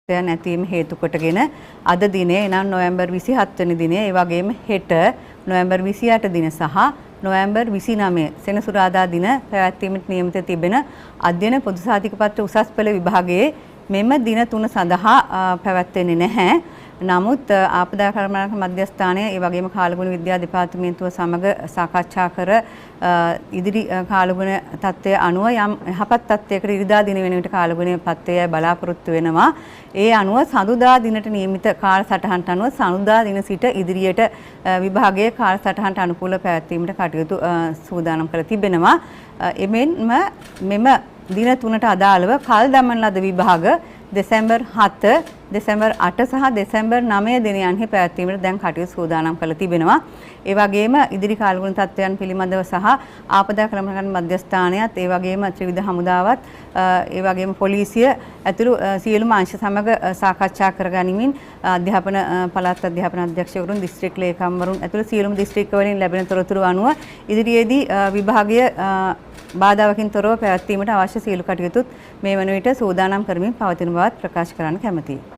නැතිවීම හේතු කොටගෙන අද දිනේ එනම් නොවැම්බර් 27 වෙනි දිනේ ඒ වගේම හෙට නොවැම්බර් 28 දින සහ නොවැම්බර් 29 සෙනසුරාදා දින පැවැත්වීමට නියමිත තිබෙන අධ්‍යයන පොදු සාධිකපත්‍ර උසස් පෙළ විභාගයේ මෙම දින 3 සඳහා පැවැත්වෙන්නේ නැහැ. නමුත් ආපදා කළමනාක මධ්‍යස්ථානය ඒ වගේම කාලගුණ විද්‍යා දෙපාර්තමේන්තුව සමග සාකච්ඡා කර ඉදිරි කාලගුණ තත්ත්වය අනුව යම් යහපත් තත්ත්වයකට ඉරිදා දින වෙනුවට කාලගුණය පත්වයයි බලාපොරොත්තු වෙනවා. ඒ අනුව සඳුදා දිනට නියමිත කාලසටහනට අනුව සඳුදා දින සිට ඉදිරියට විභාගයේ කාලසටහනට අනුකූලව පැවැත්වීමට කටයුතු සූදානම් කර තිබෙනවා. එමෙන්ම මෙම දින 3ට අදාළව කල් දමන ලද විභාග දෙසැම්බර් 7, දෙසැම්බර් 8 සහ දෙසැම්බර් 9 දිනයන්හි පැවැත්වීමට දැන් කටයුතු සූදානම් කළ තිබෙනවා. ඒ වගේම ඉදිරි කාලගුණ තත්ත්වයන් පිළිබඳව සහ ආපදා කළමනාකරණ මධ්‍යස්ථානයත් ඒ වගේම ත්‍රිවිධ හමුදාවත් ඒ වගේම පොලිසිය ඇතුළු සියලුම අංශ සමග සාකච්ඡා කරගනිමින් අධ්‍යාපන පළාත් අධ්‍යාපන අධ්‍යක්ෂකවරුන් දිස්ත්‍රික් ලේකම්වරුන් ඇතුළු සියලුම දිස්ත්‍රික් වලින් ලැබෙන තොරතුරු අනුව ඉදිරියේදී විභාගය බාධාවකින් තොරව පැවැත්වීමට අවශ්‍ය සියලු කටයුතුත් මේ වන විට සූදානම් කරමින් පවතින බවත් ප්‍රකාශ කරන්න කැමැතියි.